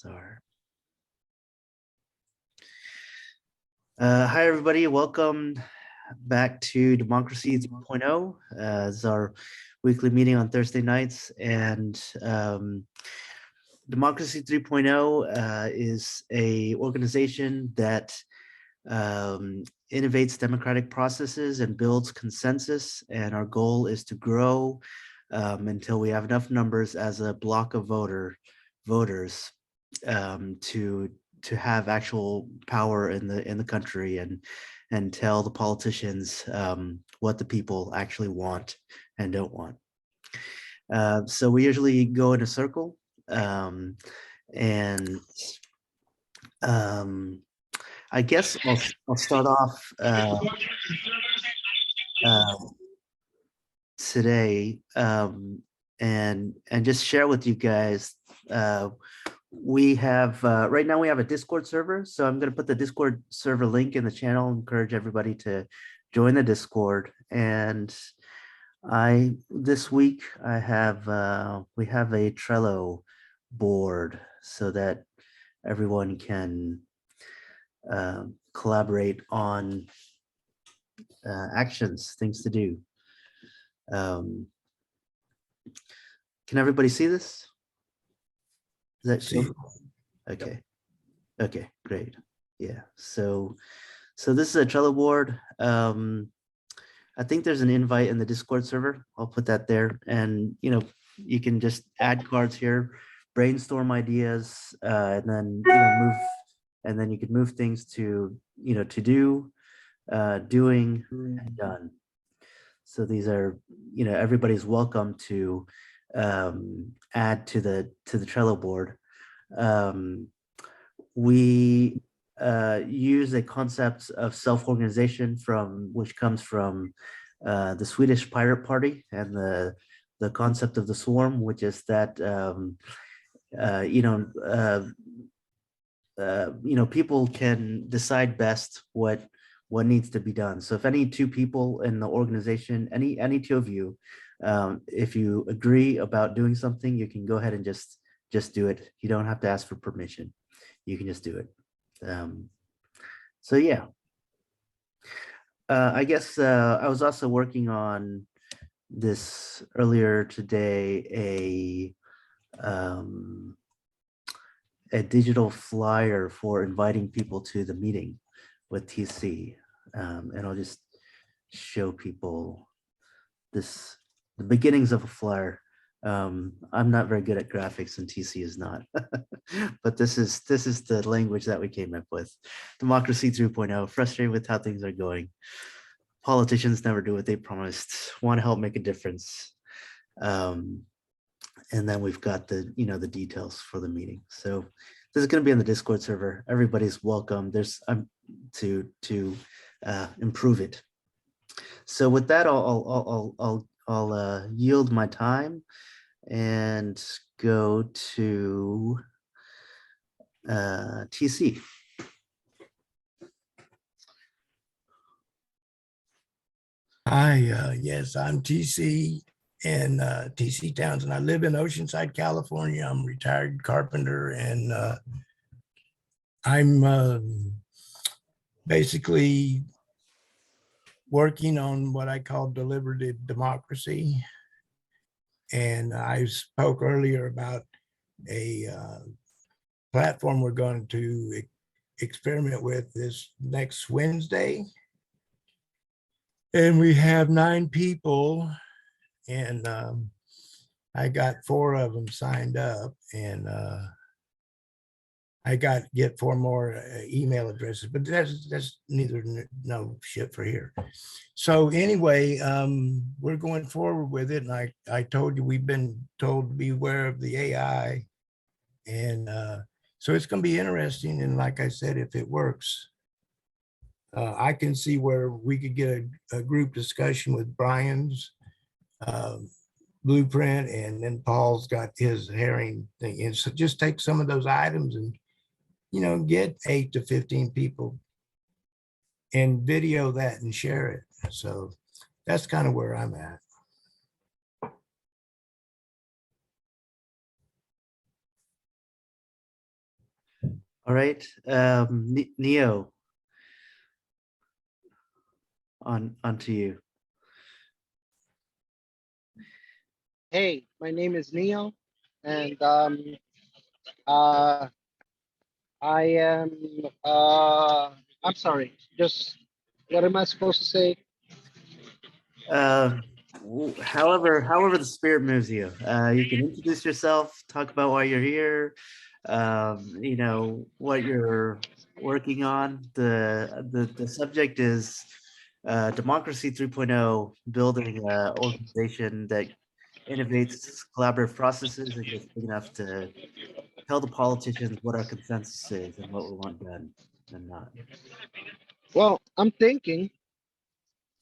Star. Hi, everybody. Welcome back to Democracy 3.0. This is our weekly meeting on Thursday nights. And Democracy 3.0 is a organization that innovates democratic processes and builds consensus. And our goal is to grow until we have enough numbers as a block of voters to have actual power in the country and tell the politicians what the people actually want and don't want. So we usually go in a circle, and I guess I'll start off today and just share with you guys. We have right now we have a Discord server, so I'm going to put the Discord server link in the channel. Encourage everybody to join the Discord. And this week I have we have a Trello board so that everyone can collaborate on actions, things to do. Can everybody see this? Is that show? Okay. Okay, great. Yeah. So this is a Trello board. I think there's an invite in the Discord server. I'll put that there. And you can just add cards here, brainstorm ideas, and then move, and then you can move things to to do, doing, and done. So these are, everybody's welcome to add to the Trello board. We use a concept of self-organization which comes from the Swedish Pirate Party and the concept of the swarm, which is that people can decide best what needs to be done. So if any two people in the organization, any two of you, if you agree about doing something, you can go ahead and just do it. You don't have to ask for permission. You can just do it. So yeah, I guess I was also working on this earlier today, a digital flyer for inviting people to the meeting with TC. And I'll just show people the beginnings of a flyer. I'm not very good at graphics and TC is not, but this is the language that we came up with. Democracy 3.0, frustrated with how things are going. Politicians never do what they promised, want to help make a difference. And then we've got the details for the meeting. So this is going to be on the Discord server. Everybody's welcome. There's to improve it. So with that, I'll yield my time and go to TC. Hi, yes, I'm TC and TC Townsend. I live in Oceanside, California. I'm a retired carpenter, and I'm basically working on what I call deliberative democracy. And I spoke earlier about a platform we're going to experiment with this next Wednesday. And we have 9 people, and I got 4 of them signed up, and I get 4 more email addresses, but that's no shit for here. So anyway, we're going forward with it, and I told you we've been told to beware of the AI, and so it's going to be interesting. And like I said, if it works, I can see where we could get a group discussion with Brian's blueprint, and then Paul's got his herring thing. And so just take some of those items and, get 8 to 15 people and video that and share it. So that's kind of where I'm at. All right, Neo, on to you. Hey, my name is Neo, and uh, I am. I'm sorry. Just what am I supposed to say? Uh, however the spirit moves you. You can introduce yourself, talk about why you're here, you know, what you're working on. The subject is Democracy 3.0, building an organization that innovates collaborative processes and gets big enough to tell the politicians what our consensus is and what we want done and not. Well, I'm thinking,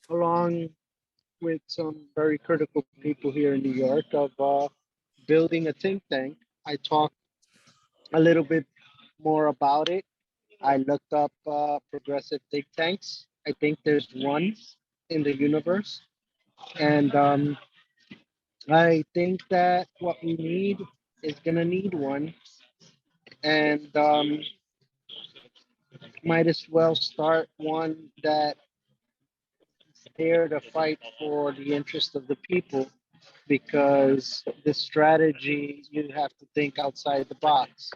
along with some very critical people here in New York, of building a think tank. I talked a little bit more about it. I looked up progressive think tanks. I think there's one in the universe, and I think that what we need is gonna need one, and might as well start one that dare to fight for the interest of the people, because the strategy, you have to think outside the box.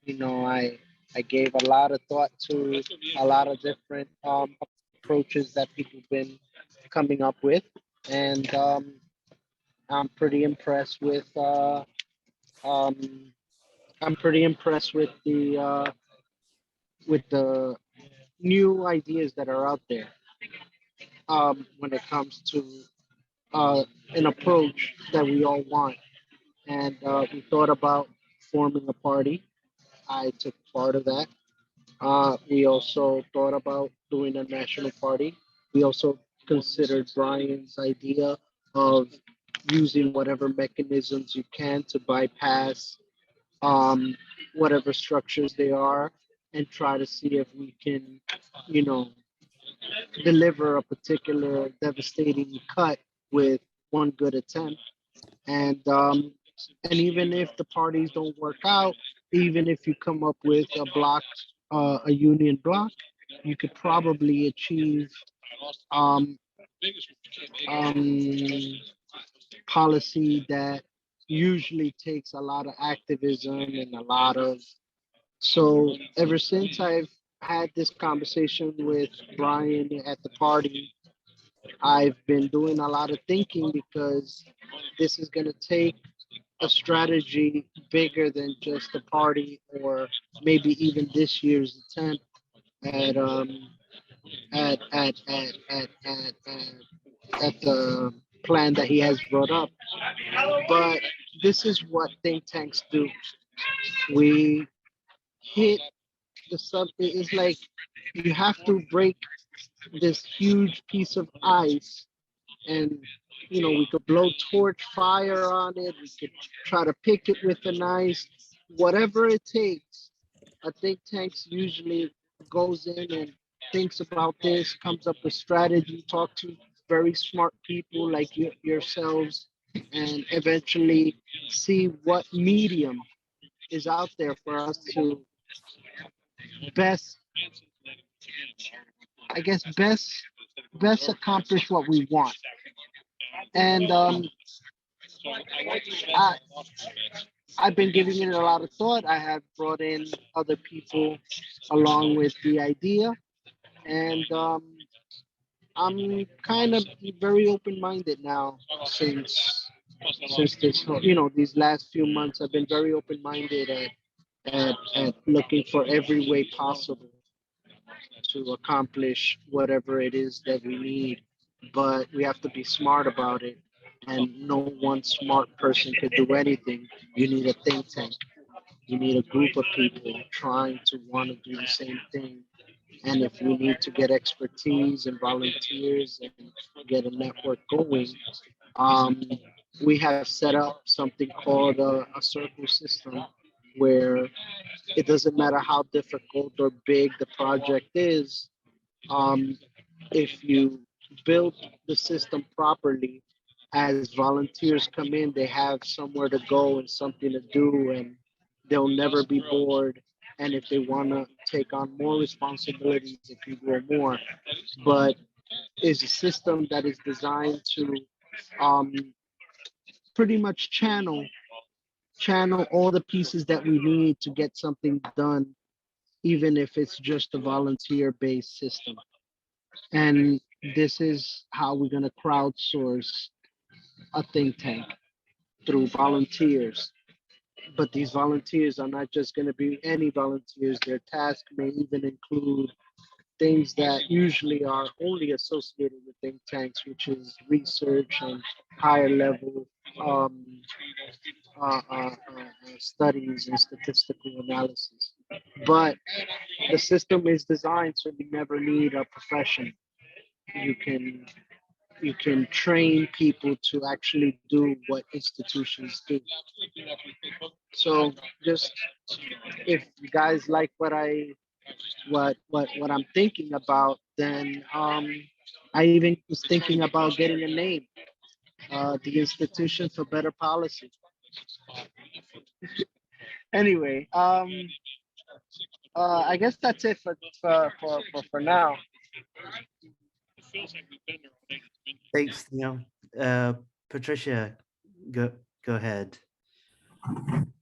I gave a lot of thought to a lot of different approaches that people have been coming up with, and I'm pretty impressed with um, I'm pretty impressed with the new ideas that are out there when it comes to an approach that we all want. And we thought about forming a party. I took part of that. We also thought about doing a national party. We also considered Brian's idea of using whatever mechanisms you can to bypass um, whatever structures they are, and try to see if we can, you know, deliver a particular devastating cut with one good attempt. And even if the parties don't work out, even if you come up with a block, a union block, you could probably achieve um, um, policy that usually takes a lot of activism and a lot of. So ever since I've had this conversation with Brian at the party, I've been doing a lot of thinking, because this is going to take a strategy bigger than just the party, or maybe even this year's attempt at at the plan that he has brought up. But this is what think tanks do. We hit the sub. It's like you have to break this huge piece of ice, and we could blow torch fire on it. We could try to pick it with a knife, whatever it takes. A think tank usually goes in and thinks about this, comes up with strategy, talk to very smart people like yourselves, and eventually see what medium is out there for us to best, I guess, best accomplish what we want. And I, I've been giving it a lot of thought. I have brought in other people along with the idea, and I'm kind of very open-minded now, since this, these last few months. I've been very open-minded at looking for every way possible to accomplish whatever it is that we need. But we have to be smart about it, and no one smart person could do anything. You need a think tank. You need a group of people trying to want to do the same thing. And if we need to get expertise and volunteers and get a network going, um, we have set up something called a circle system, where it doesn't matter how difficult or big the project is. Um, if you build the system properly, as volunteers come in, they have somewhere to go and something to do, and they'll never be bored. And if they want to take on more responsibilities, they can grow more. But is a system that is designed to um, pretty much channel all the pieces that we need to get something done, even if it's just a volunteer-based system. And this is how we're going to crowdsource a think tank, through volunteers. But these volunteers are not just going to be any volunteers. Their task may even include things that usually are only associated with think tanks, which is research and higher level um, studies and statistical analysis. But the system is designed so you never need a profession. You can you can train people to actually do what institutions do. So just, if you guys like what I'm thinking about, then I even was thinking about getting a name, the Institution for Better Policy. Anyway, I guess that's it for now. Thanks, Neil. Patricia, go ahead.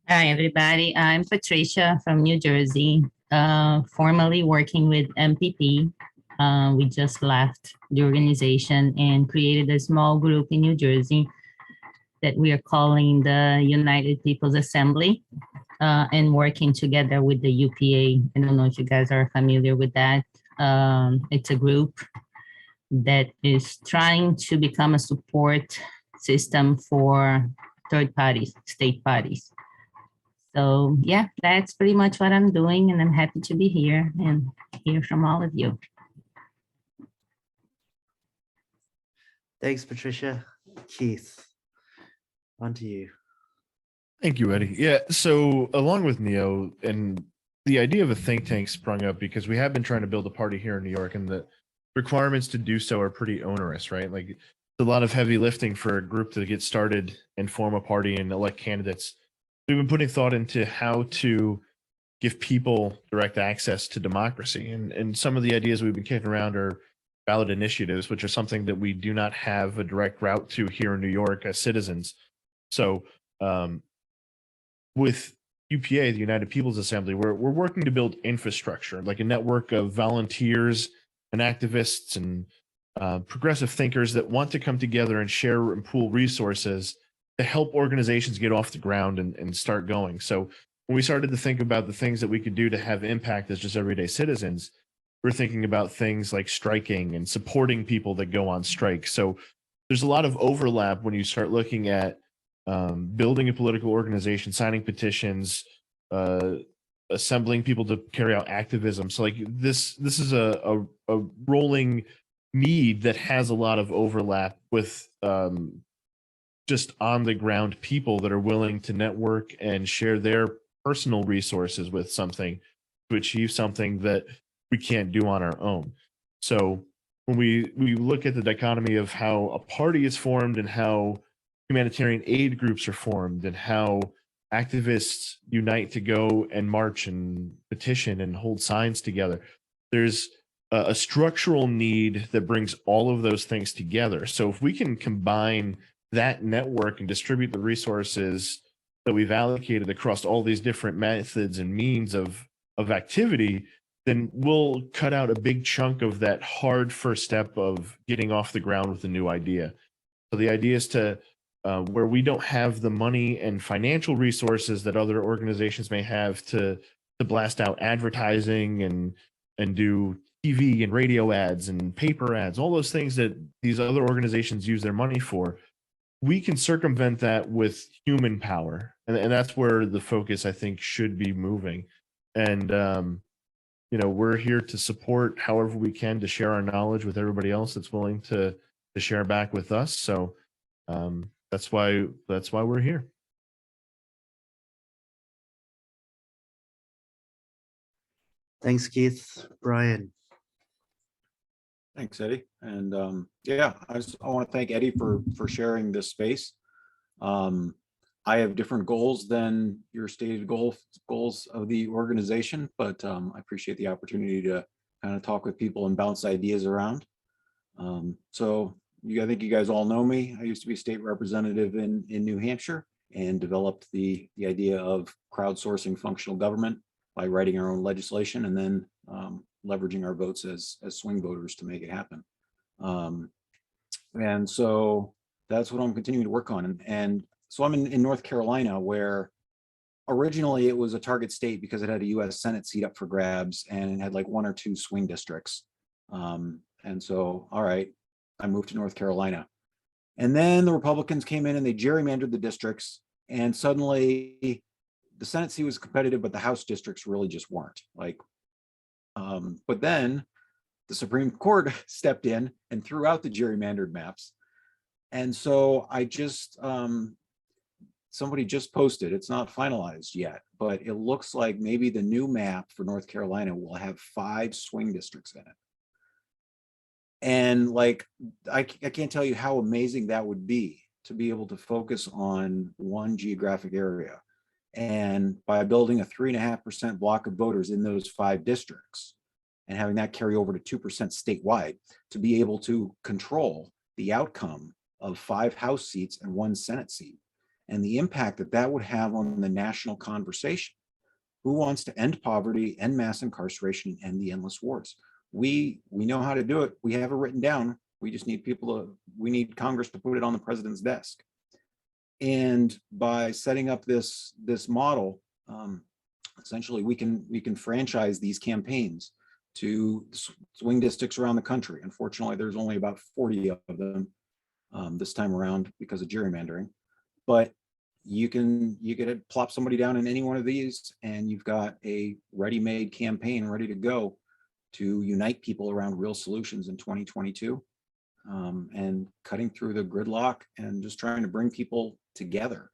Hi, everybody. I'm Patricia from New Jersey, formerly working with MPP. We just left the organization and created a small group in New Jersey that we are calling the United People's Assembly, and working together with the UPA. I don't know if you guys are familiar with that. It's a group that is trying to become a support system for third parties, state parties. So yeah, that's pretty much what I'm doing, and I'm happy to be here and hear from all of you. Thanks, Patricia. Keith, on to you. Thank you, Eddie. Yeah, so along with Neo, and the idea of a think tank sprung up because we have been trying to build a party here in New York, and the requirements to do so are pretty onerous, right? Like, it's a lot of heavy lifting for a group to get started and form a party and elect candidates. We've been putting thought into how to give people direct access to democracy. And some of the ideas we've been kicking around are ballot initiatives, which are something that we do not have a direct route to here in New York as citizens. So with UPA, the United People's Assembly, we're working to build infrastructure, like a network of volunteers and activists and progressive thinkers that want to come together and share and pool resources to help organizations get off the ground and start going. So when we started to think about the things that we could do to have impact as just everyday citizens, we're thinking about things like striking and supporting people that go on strike. So there's a lot of overlap when you start looking at building a political organization, signing petitions, assembling people to carry out activism. So like this is a rolling need that has a lot of overlap with just on the ground people that are willing to network and share their personal resources with something to achieve something that we can't do on our own. So when we look at the dichotomy of how a party is formed and how humanitarian aid groups are formed and how activists unite to go and march and petition and hold signs together, there's a structural need that brings all of those things together. So if we can combine that network and distribute the resources that we've allocated across all these different methods and means of activity, then we'll cut out a big chunk of that hard first step of getting off the ground with a new idea. So the idea is to where we don't have the money and financial resources that other organizations may have to blast out advertising and do TV and radio ads and paper ads, all those things that these other organizations use their money for. We can circumvent that with human power. And that's where the focus, I think, should be moving. And, you know, we're here to support however we can to share our knowledge with everybody else that's willing to share back with us. So that's why we're here. Thanks, Keith. Brian. Thanks, Eddie. And yeah, I want to thank Eddie for sharing this space. I have different goals than your stated goals of the organization, but I appreciate the opportunity to kind of talk with people and bounce ideas around. So I think you guys all know me. I used to be state representative in New Hampshire and developed the idea of crowdsourcing functional government by writing our own legislation and then leveraging our votes as swing voters to make it happen. And so that's what I'm continuing to work on. And so I'm in North Carolina, where originally it was a target state because it had a US Senate seat up for grabs and it had like 1 or 2 swing districts. And so, all right, I moved to North Carolina. And then the Republicans came in and they gerrymandered the districts, and suddenly the Senate seat was competitive, but the House districts really just weren't. Like, but then the Supreme Court stepped in and threw out the gerrymandered maps. And so I just, somebody just posted, it's not finalized yet, but it looks like maybe the new map for North Carolina will have 5 swing districts in it. And like, I can't tell you how amazing that would be to be able to focus on one geographic area. And by building a 3.5% block of voters in those 5 districts and having that carry over to 2% statewide, to be able to control the outcome of 5 House seats and 1 Senate seat, and the impact that that would have on the national conversation. Who wants to end poverty, end mass incarceration, and end the endless wars? We know how to do it. We have it written down. We just need we need Congress to put it on the president's desk. And by setting up this model, essentially we can franchise these campaigns to swing districts around the country. Unfortunately, there's only about 40 of them this time around because of gerrymandering. But you get to plop somebody down in any one of these, and you've got a ready-made campaign ready to go to unite people around real solutions in 2022, and cutting through the gridlock and just trying to bring people together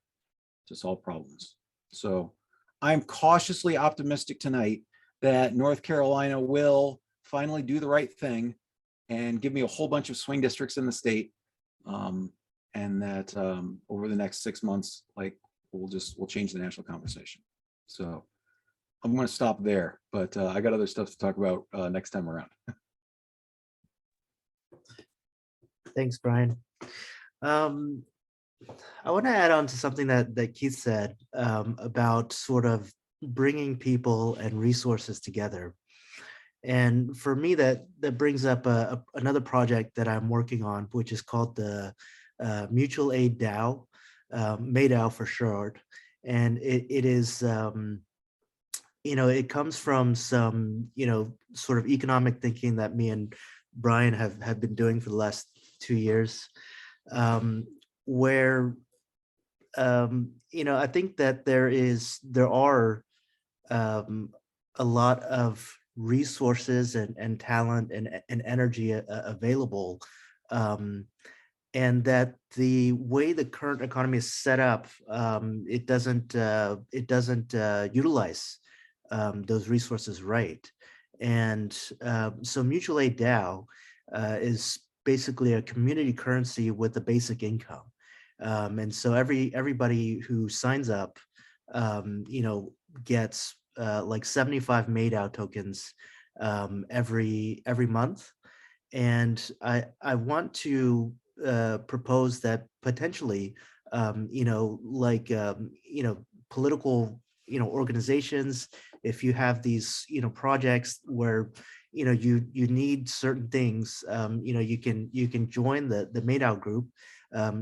to solve problems. So I'm cautiously optimistic tonight that North Carolina will finally do the right thing and give me a whole bunch of swing districts in the state. And that over the next 6 months, like we'll change the national conversation. So I'm going to stop there, but I got other stuff to talk about next time around. Thanks, Brian. I want to add on to something that Keith said about sort of bringing people and resources together. And for me, that brings up another project that I'm working on, which is called the Mutual Aid DAO, MADAO for short. And it is, it comes from some, sort of economic thinking that me and Brian have been doing for the last 2 years, where, I think that there are a lot of resources and talent and energy available, and that the way the current economy is set up, it doesn't utilize those resources right. And so Mutual Aid DAO is basically a community currency with a basic income. And so everybody who signs up, gets like 75 MADAO tokens every month. And I want to propose that potentially, political, organizations, if you have these, projects where, you need certain things, you can join the MADAO group.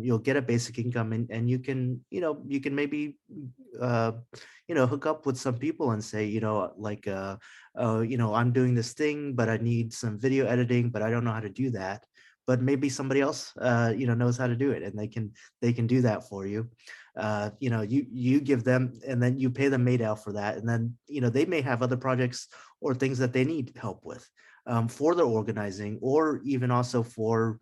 You'll get a basic income, and you can maybe, hook up with some people and say, I'm doing this thing, but I need some video editing, but I don't know how to do that. But maybe somebody else, knows how to do it, and they can do that for you. You give them, and then you pay them MADAO for that, and then they may have other projects or things that they need help with for their organizing, or even also for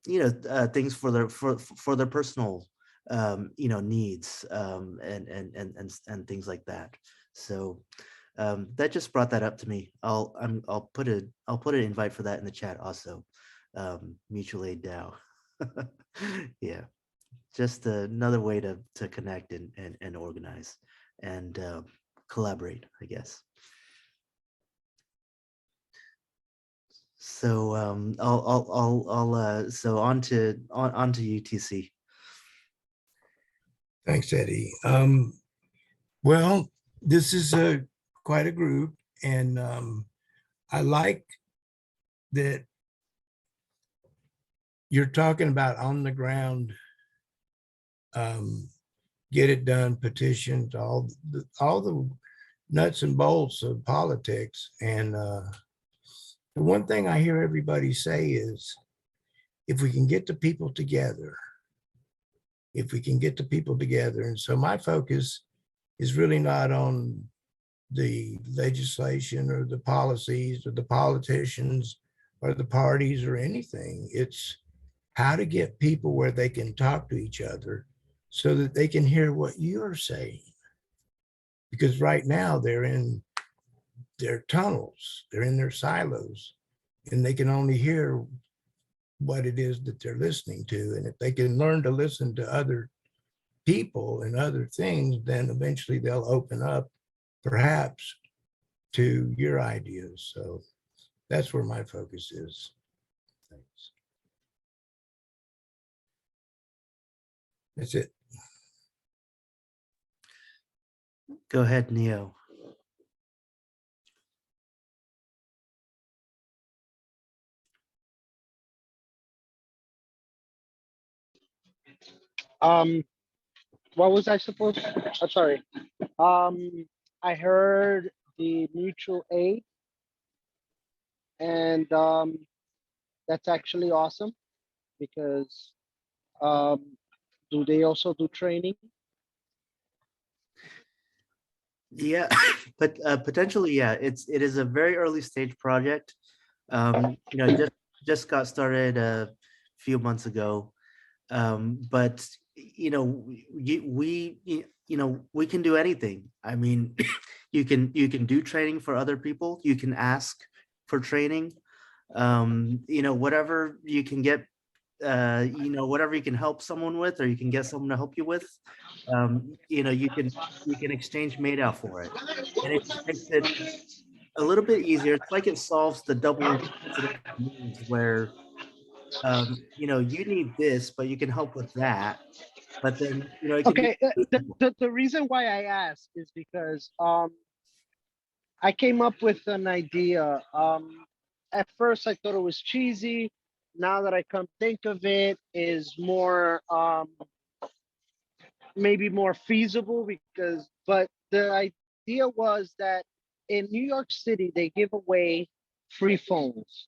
things for their personal needs, and things like that. So that just brought that up to me. I'll put an invite for that in the chat also. Mutual Aid DAO. Yeah. just another way to connect and organize and collaborate, I guess. So so on to UTC. Thanks, Eddie. Well, this is quite a group, and I like that you're talking about on the ground, get it done petitions, all the nuts and bolts of politics. And the one thing I hear everybody say is, if we can get the people together, if we can get the people together. And so my focus is really not on the legislation or the policies or the politicians or the parties or anything. It's how to get people where they can talk to each other so that they can hear what you're saying. Because right now they're in their tunnels, they're in their silos, and they can only hear what it is that they're listening to. And if they can learn to listen to other people and other things, then eventually they'll open up perhaps to your ideas. So that's where my focus is. Thanks. That's it. Go ahead, Neo. What was I supposed to? I'm sorry. I heard the mutual aid, and that's actually awesome because do they also do training? Yeah, but potentially, yeah. It is a very early stage project. You know, just got started a few months ago. But you know, we can do anything. I mean, you can do training for other people. You can ask for training. You know, whatever you can get, you know, whatever you can help someone with, or you can get someone to help you with, you know, you can exchange Meta for it, and it just makes it a little bit easier. It's like it solves the double incident needs where you know, you need this, but you can help with that. But then, you know, it can be Okay, the reason why I asked is because I came up with an idea. At first I thought it was cheesy. Now that I come think of it, is more maybe more feasible because, but the idea was that in New York City they give away free phones.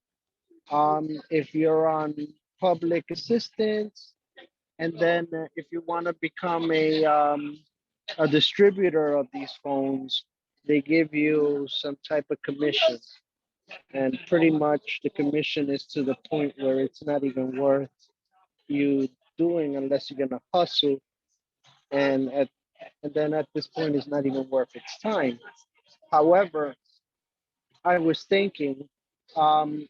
If you're on public assistance, and then if you want to become a distributor of these phones, they give you some type of commission. And pretty much the commission is to the point where it's not even worth you doing unless you're gonna hustle. And then at this point it's not even worth its time. However, I was thinking, um,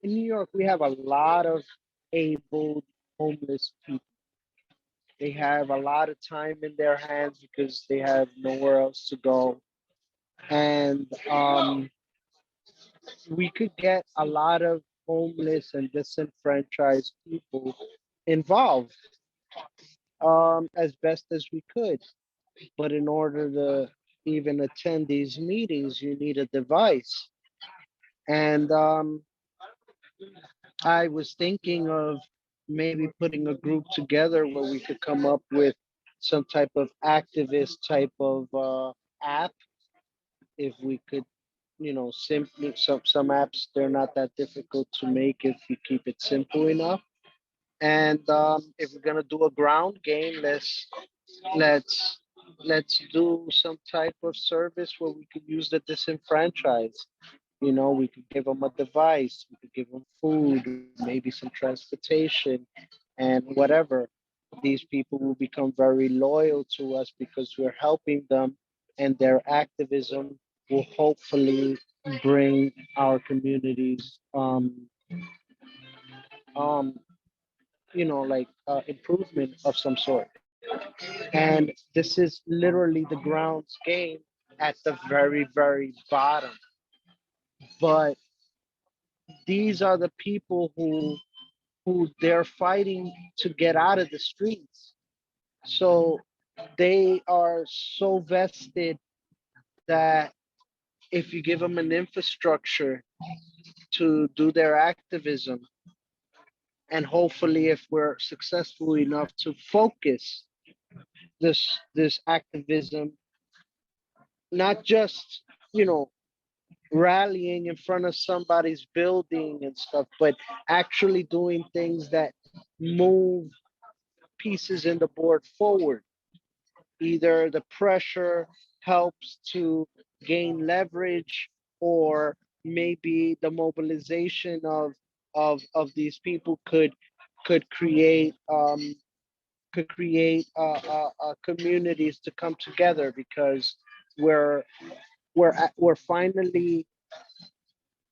in New York we have a lot of able homeless people. They have a lot of time in their hands because they have nowhere else to go. And we could get a lot of homeless and disenfranchised people involved as best as we could. But in order to even attend these meetings, you need a device. And I was thinking of maybe putting a group together where we could come up with some type of activist type of app. If we could, you know, simply some apps, they're not that difficult to make if you keep it simple enough. And if we're gonna do a ground game, let's let's do some type of service where we could use the disenfranchised. You know, we could give them a device, we could give them food, maybe some transportation, and whatever. These people will become very loyal to us because we're helping them, and their activism will hopefully bring our communities um, like improvement of some sort. And this is literally the grounds game at the very, very bottom. But these are the people who they're fighting to get out of the streets. So they are so vested that if you give them an infrastructure to do their activism, and hopefully if we're successful enough to focus this activism, not just rallying in front of somebody's building and stuff, but actually doing things that move pieces in the board forward. Either the pressure helps to gain leverage, or maybe the mobilization of these people could create communities to come together, because we're finally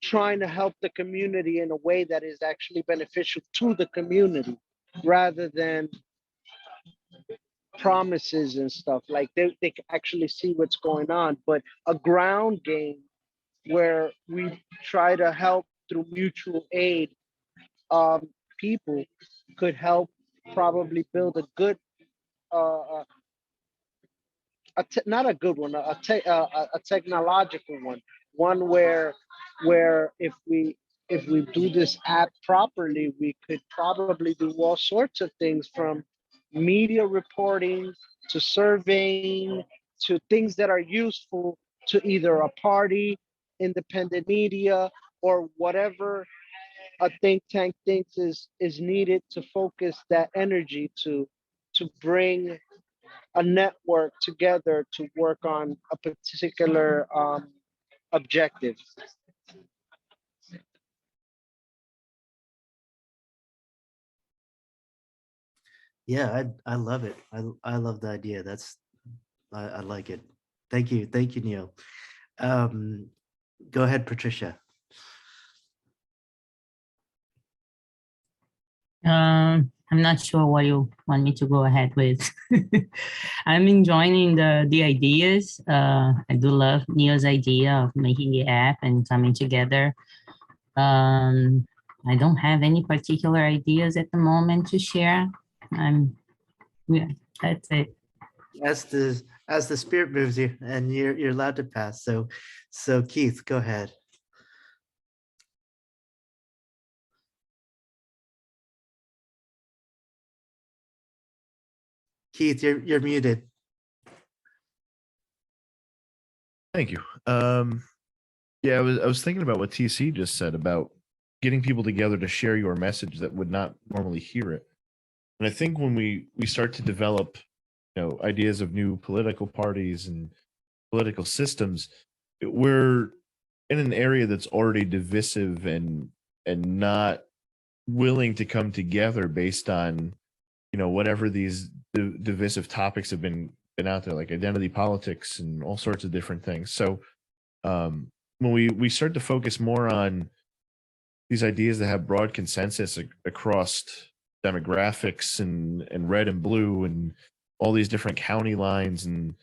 trying to help the community in a way that is actually beneficial to the community, rather than promises and stuff. Like they can actually see what's going on. But a ground game where we try to help through mutual aid, people could help probably build a good not a good one, a technological one where if we do this app properly, we could probably do all sorts of things, from media reporting to surveying to things that are useful to either a party, independent media, or whatever a think tank thinks is needed to focus that energy to bring a network together to work on a particular objective. Yeah, I love it. I love the idea. I like it. Thank you, Neil. Go ahead, Patricia. I'm not sure what you want me to go ahead with. I'm enjoying the ideas. I do love Neil's idea of making the app and coming together. I don't have any particular ideas at the moment to share. Yeah, that's it. As the spirit moves you, and you're allowed to pass. So Keith, go ahead. Keith, you're muted. Thank you. Yeah, I was thinking about what TC just said about getting people together to share your message that would not normally hear it. And I think when we start to develop, ideas of new political parties and political systems, we're in an area that's already divisive and not willing to come together based on, whatever these divisive topics have been out there, like identity politics and all sorts of different things. So when we start to focus more on these ideas that have broad consensus across demographics and red and blue and all these different county lines and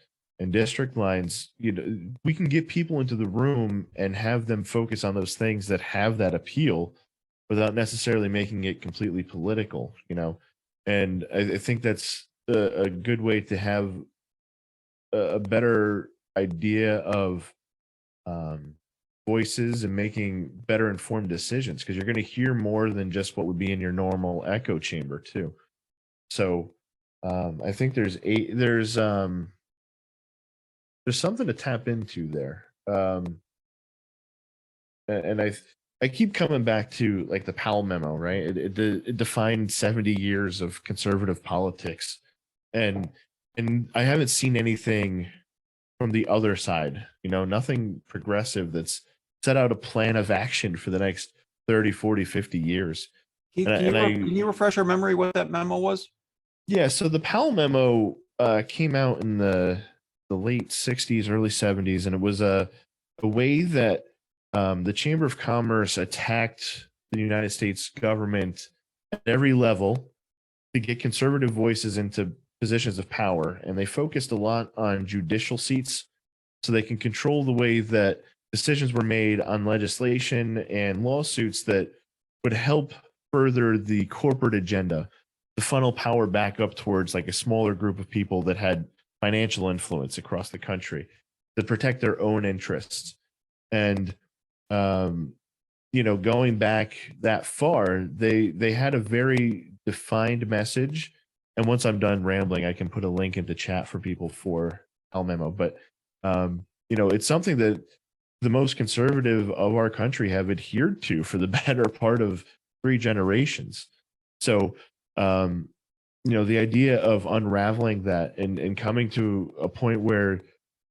district lines, we can get people into the room and have them focus on those things that have that appeal without necessarily making it completely political, and I think that's a good way to have a better idea of voices and making better informed decisions, because you're going to hear more than just what would be in your normal echo chamber too. So I think there's something to tap into there. And I keep coming back to like the Powell memo, right? It defined 70 years of conservative politics, and I haven't seen anything from the other side, nothing progressive that's set out a plan of action for the next 30, 40, 50 years. Keith, can you refresh our memory what that memo was? Yeah, so the Powell memo came out in the late 60s, early 70s, and it was a way that the Chamber of Commerce attacked the United States government at every level to get conservative voices into positions of power, and they focused a lot on judicial seats so they can control the way that decisions were made on legislation and lawsuits that would help further the corporate agenda to funnel power back up towards like a smaller group of people that had financial influence across the country to protect their own interests. And going back that far, they had a very defined message. And once I'm done rambling, I can put a link into chat for people for Hell Memo. But it's something that the most conservative of our country have adhered to for the better part of 3 generations. So the idea of unraveling that and coming to a point where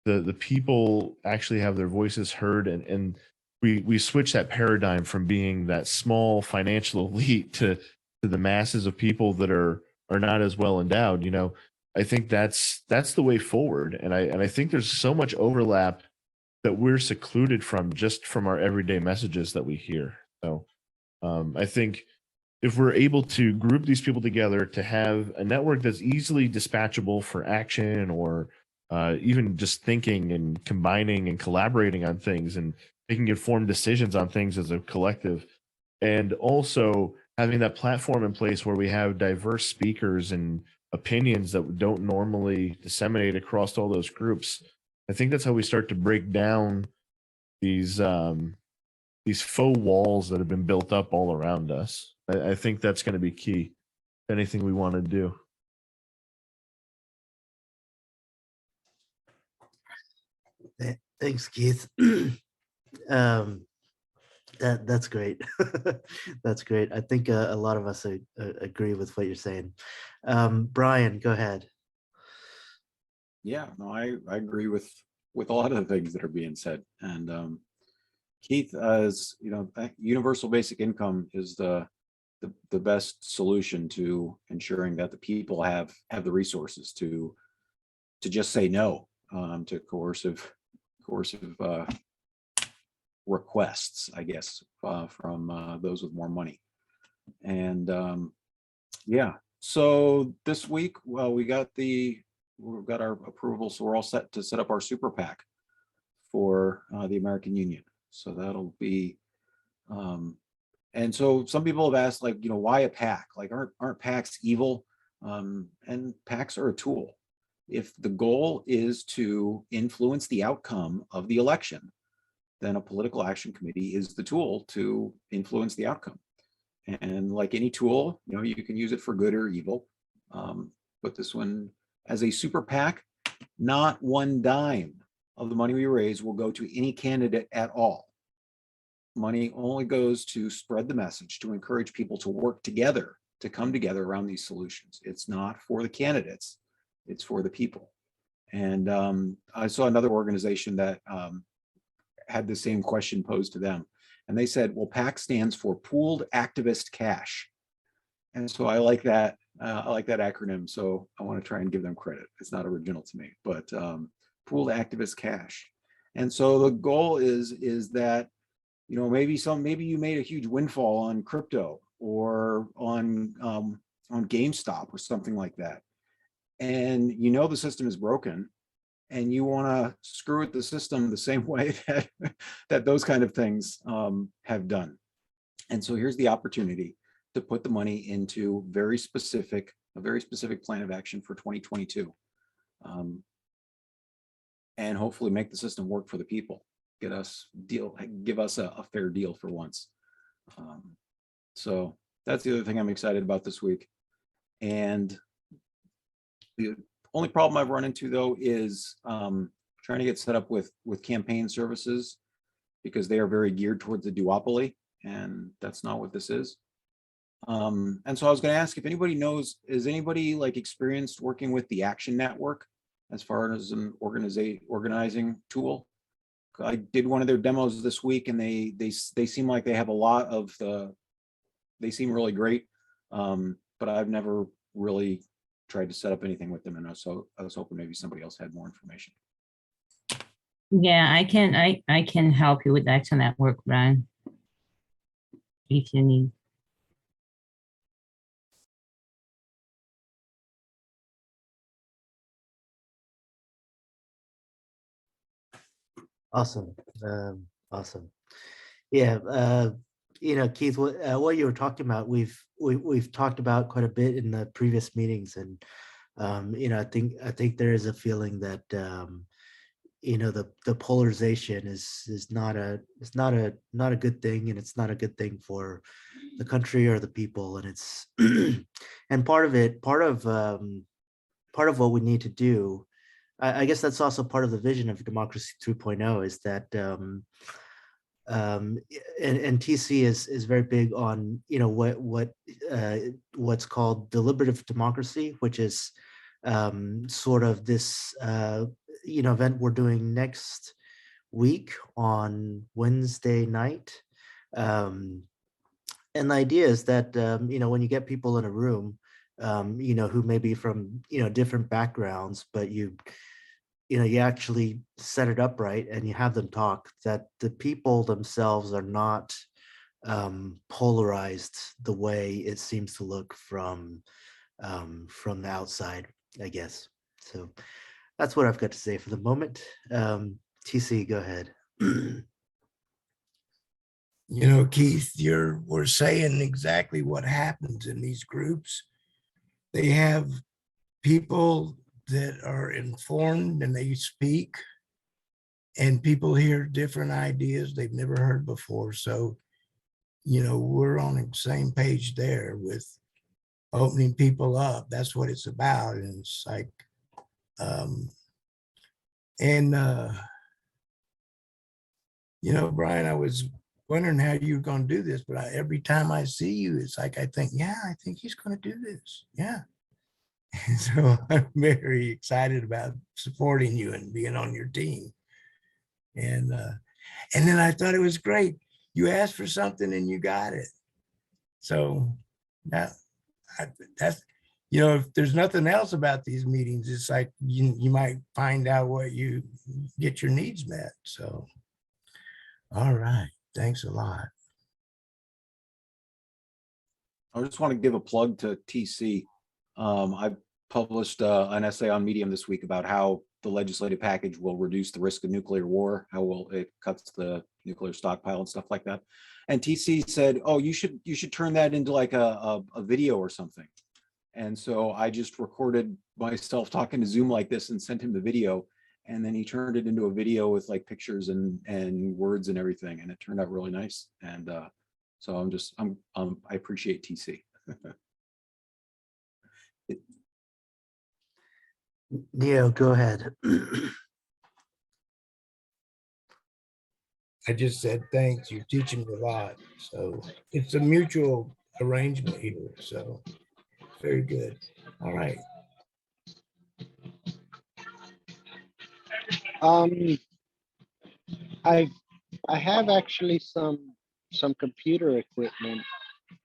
the people actually have their voices heard, and we switch that paradigm from being that small financial elite to the masses of people that are not as well endowed. I think that's the way forward. And I think there's so much overlap that we're secluded from just from our everyday messages that we hear. So I think if we're able to group these people together to have a network that's easily dispatchable for action, or even just thinking and combining and collaborating on things and making informed decisions on things as a collective, and also having that platform in place where we have diverse speakers and opinions that don't normally disseminate across all those groups. I think that's how we start to break down these faux walls that have been built up all around us. I think that's going to be key. Anything we want to do. Thanks, Keith. That's great. That's great. I think a lot of us agree with what you're saying. Brian, go ahead. Yeah, no, I agree with a lot of the things that are being said. And Keith, as universal basic income is the best solution to ensuring that the people have the resources to just say no to coercive requests, I guess, from those with more money. And yeah, so this week, well, we've got our approval, so we're all set to set up our super PAC for the American Union. So that'll be and so some people have asked, like, why a PAC? Like, aren't PACs evil? And PACs are a tool. If the goal is to influence the outcome of the election, then a political action committee is the tool to influence the outcome. And like any tool, you can use it for good or evil. But this one, as a super PAC, not one dime of the money we raise will go to any candidate at all. Money only goes to spread the message, to encourage people to work together, to come together around these solutions. It's not for the candidates, it's for the people. And I saw another organization that had the same question posed to them. And they said, well, PAC stands for Pooled Activist Cash. And so I like that. I like that acronym. So I want to try and give them credit. It's not original to me, but Pooled Activist Cash. And so the goal is that, maybe you made a huge windfall on crypto or on GameStop or something like that. And the system is broken, and you want to screw with the system the same way that those kind of things have done. And so here's the opportunity to put the money into a very specific plan of action for 2022, and hopefully make the system work for the people. Give us a fair deal for once. So that's the other thing I'm excited about this week. And the only problem I've run into, though, is trying to get set up with campaign services, because they are very geared towards the duopoly, and that's not what this is. And so I was going to ask if anybody knows, is anybody like experienced working with the Action Network as far as an organizing tool? I did one of their demos this week, and they seem like they have a lot of they seem really great, but I've never really tried to set up anything with them, and so I was hoping maybe somebody else had more information. Yeah, I can help you with Action Network, Brian, if you need. Awesome. Awesome. Yeah. Keith, what you were talking about, we've talked about quite a bit in the previous meetings, and I think there is a feeling that the polarization is not a good thing, and it's not a good thing for the country or the people, and it's and part of what we need to do. I guess that's also part of the vision of Democracy 2.0 is that um, and TC is very big on what's called deliberative democracy, which is sort of this event we're doing next week on Wednesday night. And the idea is that when you get people in a room, who may be from different backgrounds, but you actually set it up right and you have them talk, that the people themselves are not polarized the way it seems to look from the outside, I guess. So that's what I've got to say for the moment. TC, go ahead. Keith, we're saying exactly what happens in these groups. They have people that are informed and they speak, and people hear different ideas they've never heard before. So, we're on the same page there with opening people up. That's what it's about. And it's like, Brian, I was wondering how you were going to do this, but every time I see you, it's like, I think he's going to do this. Yeah. And so I'm very excited about supporting you and being on your team. And then I thought it was great. You asked for something and you got it. So that's, if there's nothing else about these meetings, it's like you might find out what you get your needs met. So, all right. Thanks a lot. I just want to give a plug to TC. I published an essay on Medium this week about how the legislative package will reduce the risk of nuclear war, how it cuts the nuclear stockpile and stuff like that. And TC said, "Oh, you should turn that into like a video or something." And so I just recorded myself talking to Zoom like this and sent him the video. And then he turned it into a video with like pictures and words and everything. And it turned out really nice. And so I appreciate TC. Neo, go ahead. I just said, thanks. You're teaching me a lot. So it's a mutual arrangement here. So very good. All right. I have actually some computer equipment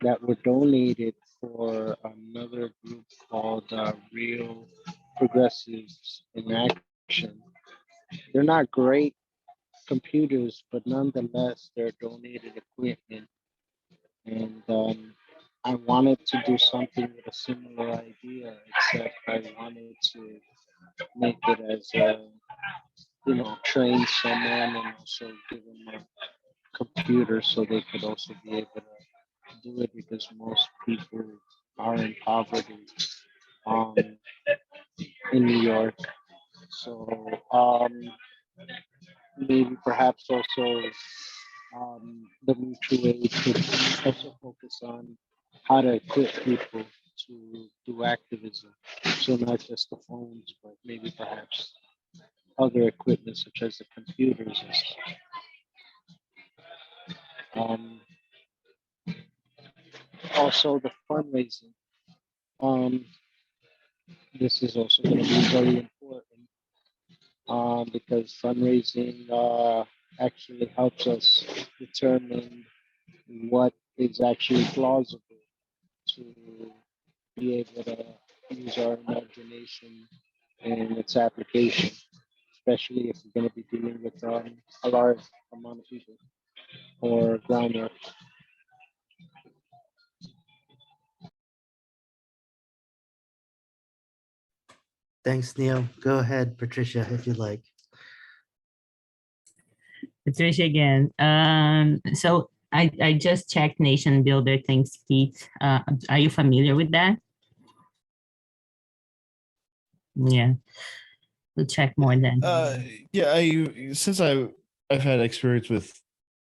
that were donated for another group called Real Progressives in Action. They're not great computers, but nonetheless, they're donated equipment. And I wanted to do something with a similar idea, except I wanted to make it as a, train someone and also give them a computer so they could also be able to do it, because most people are in poverty in New York. So maybe perhaps also the mutual aid could also focus on how to equip people to do activism. So not just the phones, but maybe perhaps other equipment such as the computers and stuff. Also the fundraising. This is also going to be very important because fundraising actually helps us determine what is actually plausible to be able to use our imagination and its application, especially if we're going to be dealing with a large amount of people or groundwork. Thanks, Neil. Go ahead, Patricia, if you'd like. Patricia again. So I just checked Nation Builder. Thanks, Keith. Are you familiar with that? Yeah, we'll check more then. Yeah, I've had experience with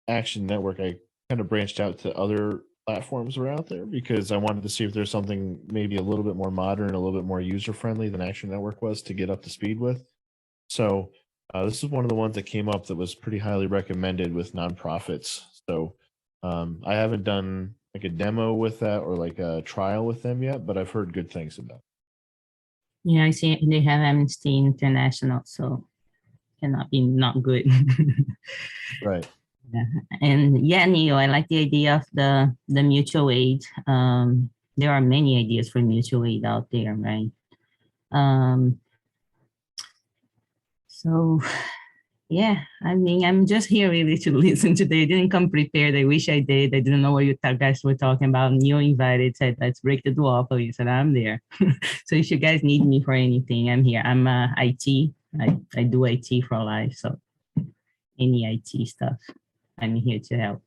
Action Network, I kind of branched out to other platforms that are out there because I wanted to see if there's something maybe a little bit more modern, a little bit more user friendly than Action Network was to get up to speed with. So this is one of the ones that came up that was pretty highly recommended with nonprofits. So I haven't done like a demo with that or like a trial with them yet, but I've heard good things about it. Yeah, I see they have Amnesty International, so cannot be not good. Right. And yeah, Neo, I like the idea of the mutual aid. There are many ideas for mutual aid out there, right? So yeah, I mean, I'm just here really to listen today. I didn't come prepared. I wish I did. I didn't know what you guys were talking about. Neo invited, said, let's break the duopoly. Said, I'm there. So if you guys need me for anything, I'm here. I'm IT. I do IT for life. So any IT stuff, I'm here to help.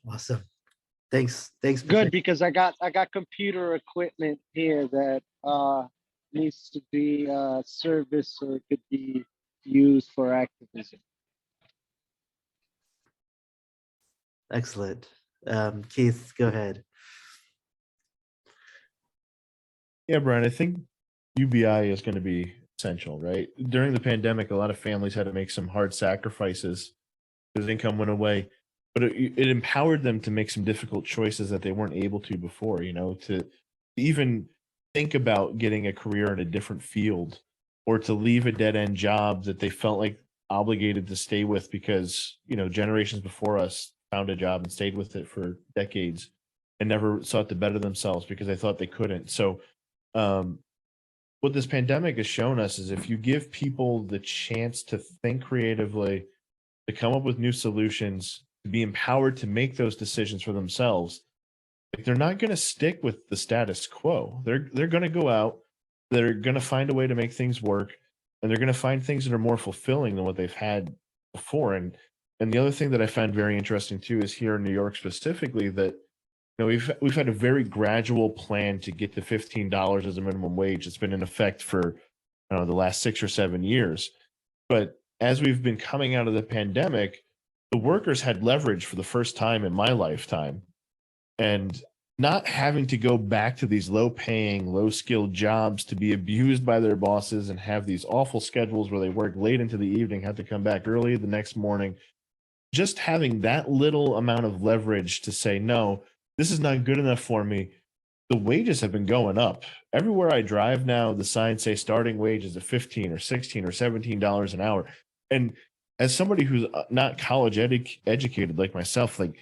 Awesome. Thanks. Thanks. Good, Patricia. because I got computer equipment here that needs to be serviced so it could be used for activism. Excellent. Keith, go ahead. Yeah, Brian, I think UBI is going to be essential, right? During the pandemic, a lot of families had to make some hard sacrifices because income went away, but it empowered them to make some difficult choices that they weren't able to before, you know, to even think about getting a career in a different field or to leave a dead end job that they felt like obligated to stay with because, you know, generations before us found a job and stayed with it for decades and never sought to better themselves because they thought they couldn't. So, what this pandemic has shown us is if you give people the chance to think creatively, to come up with new solutions, to be empowered to make those decisions for themselves, like they're not going to stick with the status quo. They're going to go out, they're going to find a way to make things work, and they're going to find things that are more fulfilling than what they've had before. And the other thing that I found very interesting too is here in New York specifically that we've had a very gradual plan to get to $15 as a minimum wage. It's been in effect for the last 6 or 7 years. But as we've been coming out of the pandemic, the workers had leverage for the first time in my lifetime. And not having to go back to these low-paying, low-skilled jobs to be abused by their bosses and have these awful schedules where they work late into the evening, have to come back early the next morning. Just having that little amount of leverage to say, no, this is not good enough for me. The wages have been going up. Everywhere I drive now, the signs say starting wages at $15 or $16 or $17 an hour. And as somebody who's not college educated like myself, like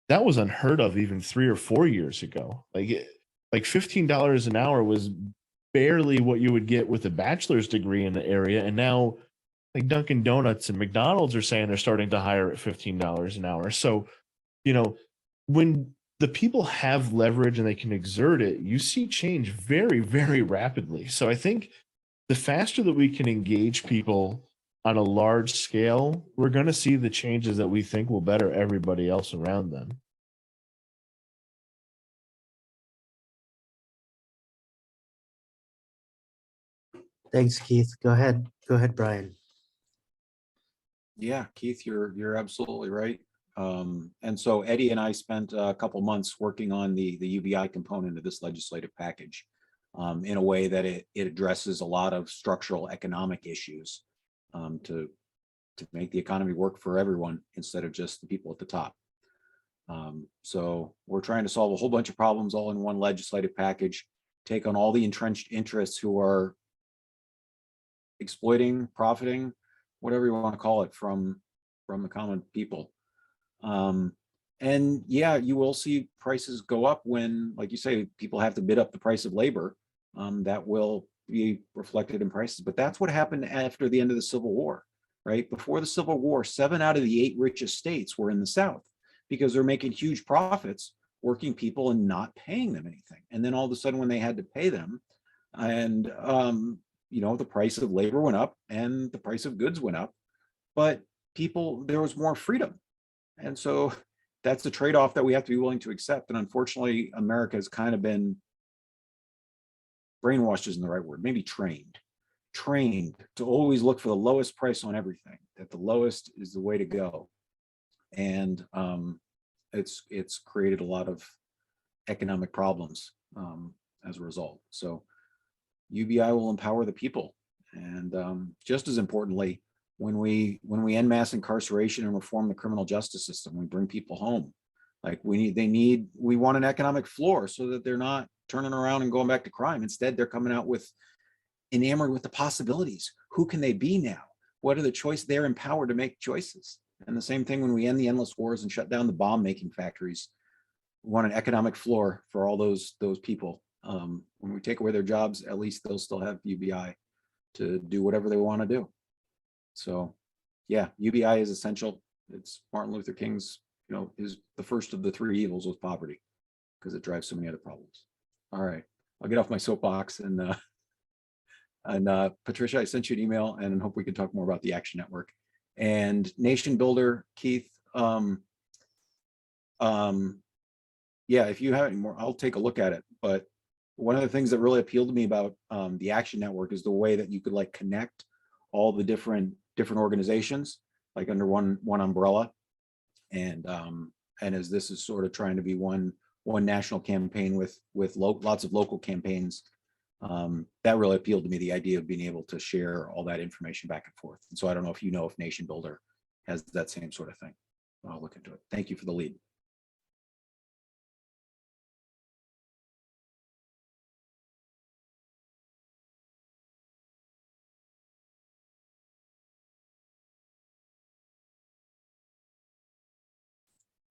that was unheard of even 3 or 4 years ago. Like $15 an hour was barely what you would get with a bachelor's degree in the area. And now like Dunkin' Donuts and McDonald's are saying they're starting to hire at $15 an hour. So, when the people have leverage and they can exert it, you see change very, very rapidly. So I think the faster that we can engage people on a large scale, we're going to see the changes that we think will better everybody else around them. Thanks, Keith. Go ahead. Go ahead, Brian. Yeah, Keith, you're absolutely right. And so Eddie and I spent a couple months working on the UBI component of this legislative package in a way that it addresses a lot of structural economic issues to make the economy work for everyone instead of just the people at the top. So we're trying to solve a whole bunch of problems all in one legislative package, take on all the entrenched interests who are exploiting, profiting, whatever you want to call it, from the common people. And yeah, you will see prices go up when, like you say, people have to bid up the price of labor. That will be reflected in prices. But that's what happened after the end of the Civil War, right? Before the Civil War, 7 out of the 8 richest states were in the South because they're making huge profits, working people and not paying them anything. And then all of a sudden when they had to pay them and, the price of labor went up and the price of goods went up. but there was more freedom. And so that's the trade-off that we have to be willing to accept. And unfortunately, America has kind of been brainwashed isn't the right word, maybe trained to always look for the lowest price on everything, that the lowest is the way to go. And it's created a lot of economic problems as a result. So UBI will empower the people. And just as importantly, when we end mass incarceration and reform the criminal justice system, we bring people home. Like we want an economic floor so that they're not turning around and going back to crime. Instead, they're coming out with enamored with the possibilities. Who can they be now? What are the choices? They're empowered to make choices. And the same thing when we end the endless wars and shut down the bomb making factories, we want an economic floor for all those people. When we take away their jobs, at least they'll still have UBI to do whatever they want to do. So yeah, UBI is essential. It's Martin Luther King's, is the first of the three evils with poverty, because it drives so many other problems. All right, I'll get off my soapbox and Patricia, I sent you an email and hope we can talk more about the Action Network and Nation Builder. Keith, yeah, if you have any more, I'll take a look at it. But one of the things that really appealed to me about the Action Network is the way that you could like connect all the different organizations like under one umbrella. And as this is sort of trying to be one national campaign with lots of local campaigns, that really appealed to me, the idea of being able to share all that information back and forth. And so I don't know if Nation Builder has that same sort of thing. I'll look into it. Thank you for the lead.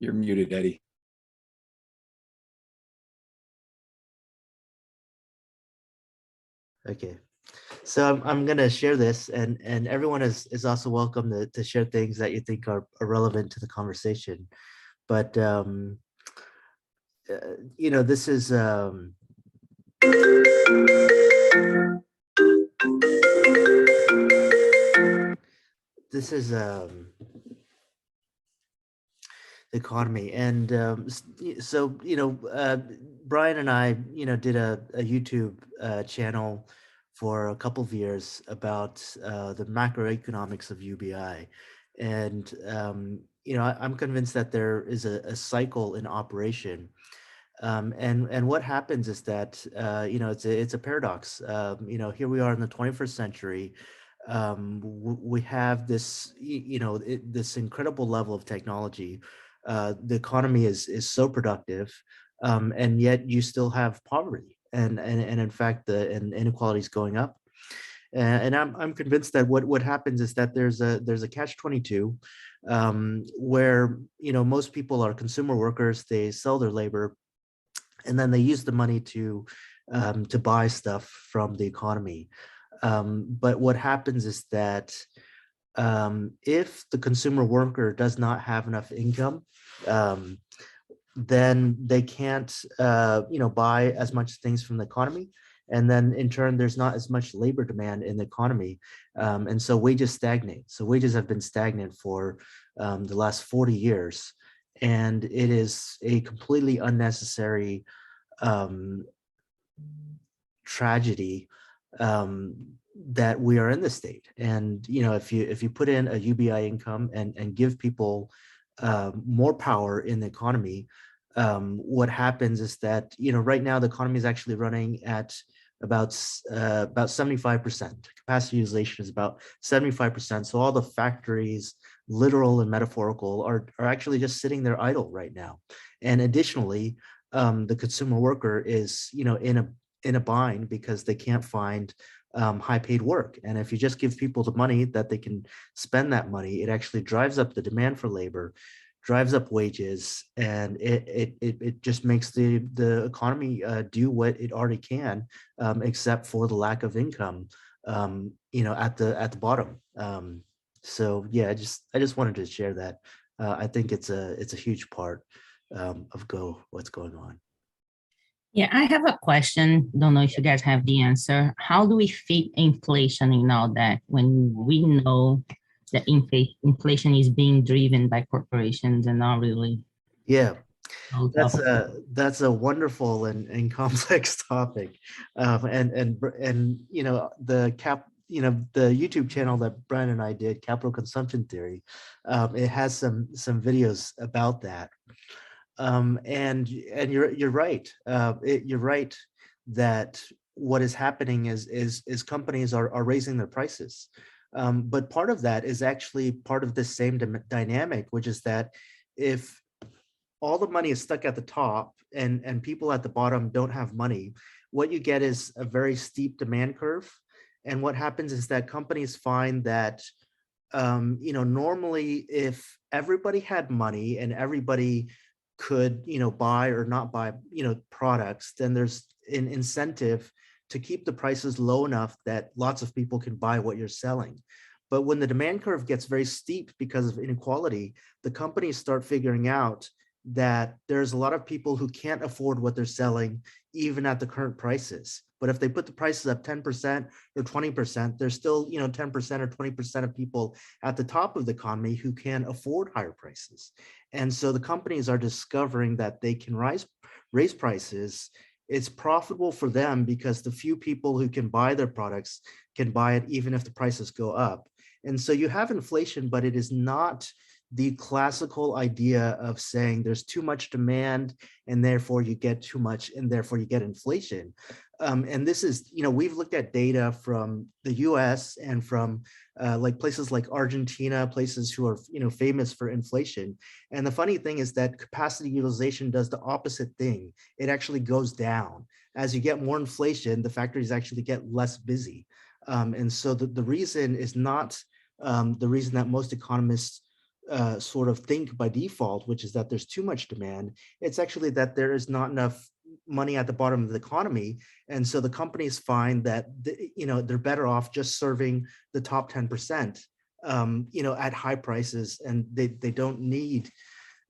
You're muted, Eddie. Okay, so I'm gonna share this, and everyone is also welcome to share things that you think are relevant to the conversation. But this is the economy, and so Brian and I did a YouTube channel for a couple of years about the macroeconomics of UBI, and I'm convinced that there is a cycle in operation, and what happens is that it's a paradox. Here we are in the 21st century. We have this this incredible level of technology. The economy is so productive, and yet you still have poverty, and in fact the inequality is going up. And I'm convinced that what happens is that there's a catch-22, where most people are consumer workers. They sell their labor, and then they use the money to buy stuff from the economy. But what happens is that if the consumer worker does not have enough income, then they can't buy as much things from the economy, and then in turn there's not as much labor demand in the economy, and so wages stagnate. So wages have been stagnant for the last 40 years, and it is a completely unnecessary tragedy that we are in this state. And if you put in a UBI income and give people more power in the economy, what happens is that right now the economy is actually running at about 75%. Capacity utilization is about 75%. So all the factories, literal and metaphorical, are actually just sitting there idle right now. And additionally, the consumer worker is in a bind because they can't find high-paid work. And if you just give people the money that they can spend that money, it actually drives up the demand for labor, drives up wages, and it just makes the economy do what it already can, except for the lack of income, at the bottom. So yeah, I just wanted to share that. I think it's a huge part of what's going on. Yeah, I have a question. Don't know if you guys have the answer. How do we fit inflation in all that when we know the inflation is being driven by corporations and not really. Yeah, on that's top of- that's a wonderful and complex topic. And you know, the YouTube channel that Brian and I did, Capital Consumption Theory, it has some videos about that. And you're right. You're right that what is happening is companies are raising their prices. But part of that is actually part of the same dynamic, which is that if all the money is stuck at the top and people at the bottom don't have money, what you get is a very steep demand curve. And what happens is that companies find that, you know, normally if everybody had money and everybody could, you know, buy or not buy, you know, products, then there's an incentive to keep the prices low enough that lots of people can buy what you're selling. But when the demand curve gets very steep because of inequality, the companies start figuring out that there's a lot of people who can't afford what they're selling even at the current prices. But if they put the prices up 10% or 20%, there's still, you know, 10% or 20% of people at the top of the economy who can afford higher prices. And so the companies are discovering that they can raise prices. It's profitable for them because the few people who can buy their products can buy it even if the prices go up. And so you have inflation, but it is not the classical idea of saying there's too much demand and therefore you get too much and therefore you get inflation. And this is, you know, we've looked at data from the US and from like places like Argentina, places who are, you know, famous for inflation. And the funny thing is that capacity utilization does the opposite thing. It actually goes down. As you get more inflation, the factories actually get less busy. And so the reason is not the reason that most economists sort of think by default, which is that there's too much demand. It's actually that there is not enough money at the bottom of the economy. And so the companies find that, you know, they're better off just serving the top 10%, you know, at high prices, and they don't need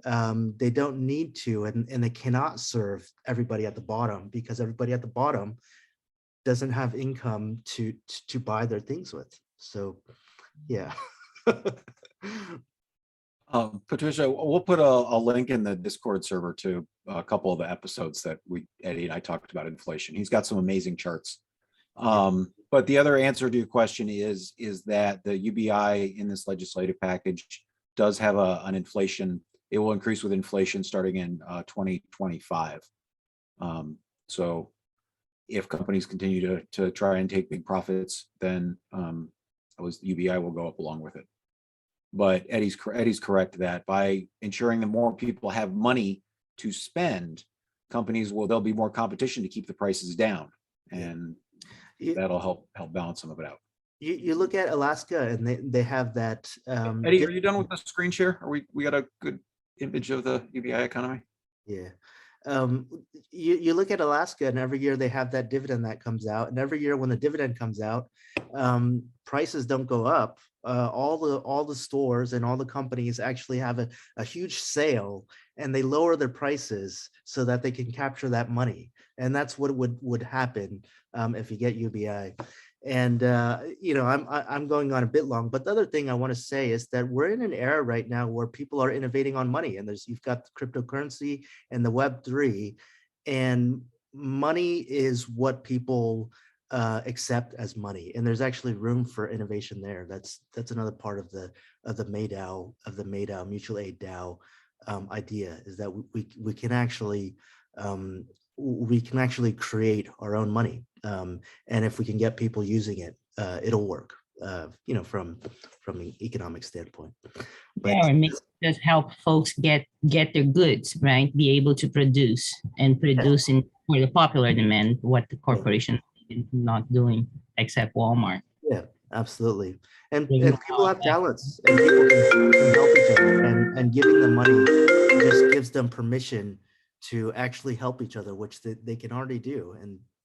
to, and they cannot serve everybody at the bottom because everybody at the bottom doesn't have income to buy their things with. So, yeah. Patricia, we'll put a link in the Discord server to a couple of the episodes that Eddie and I talked about inflation. He's got some amazing charts. But the other answer to your question is that the UBI in this legislative package does have an inflation. It will increase with inflation starting in 2025. So if companies continue to try and take big profits, then UBI will go up along with it. But Eddie's correct that by ensuring that more people have money to spend, there'll be more competition to keep the prices down, and that'll help balance some of it out. You look at Alaska and they have that. Eddie, are you done with the screen share? We got a good image of the UBI economy? Yeah. You look at Alaska and every year they have that dividend that comes out, and every year when the dividend comes out, prices don't go up. All the stores and all the companies actually have a huge sale, and they lower their prices so that they can capture that money. And that's what would happen if you get UBI. And you know, I'm going on a bit long, but the other thing I want to say is that we're in an era right now where people are innovating on money, and you've got the cryptocurrency and the Web3, and money is what people accept as money, and there's actually room for innovation there. That's another part of the MADAO mutual aid DAO idea, is that we can actually create our own money, and if we can get people using it, it'll work. You know, from an economic standpoint. But Yeah, or maybe just help folks get their goods, right? Be able to produce in for the popular demand, what the corporation is not doing except Walmart. yeah, absolutely. And Yeah. people have talents, and people can help each other, and giving them money just gives them permission to actually help each other, which they can already do.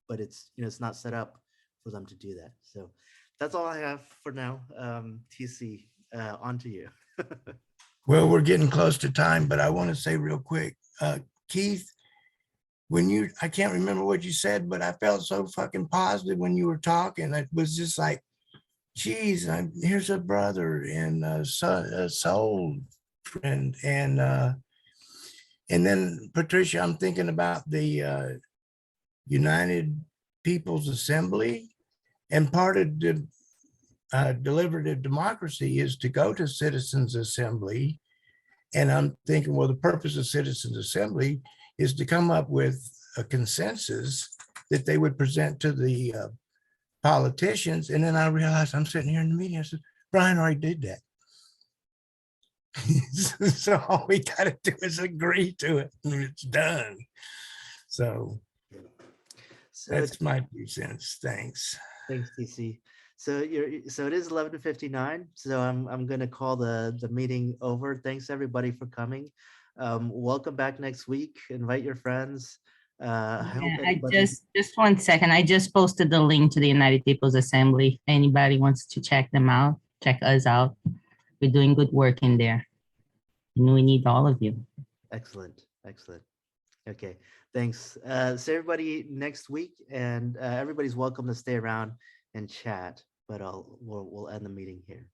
But it's, you know, it's not set up for them to do that. So that's all I have for now. TC, on to you. Well, we're getting close to time, but I want to say real quick, Keith, I can't remember what you said, but I felt so fucking positive when you were talking. It was just like, geez, here's a brother and a soul friend. And then Patricia, I'm thinking about the United People's Assembly. And part of the deliberative democracy is to go to citizens assembly. And I'm thinking, well, the purpose of citizens assembly is to come up with a consensus that they would present to the politicians. And then I realized I'm sitting here in the meeting. I said, Brian already did that. So all we got to do is agree to it and it's done. So So that's my 2 cents. Thanks. thanks, TC. So so it is 11:59. So I'm gonna call the meeting over. Thanks everybody for coming. Welcome back next week. Invite your friends. I hope Yeah, everybody. just 1 second. I just posted the link to the United People's Assembly. If anybody wants to check them out, check us out. We're doing good work in there. And we need all of you. Excellent, excellent. Okay, thanks. So everybody next week, and everybody's welcome to stay around and chat. But we'll end the meeting here.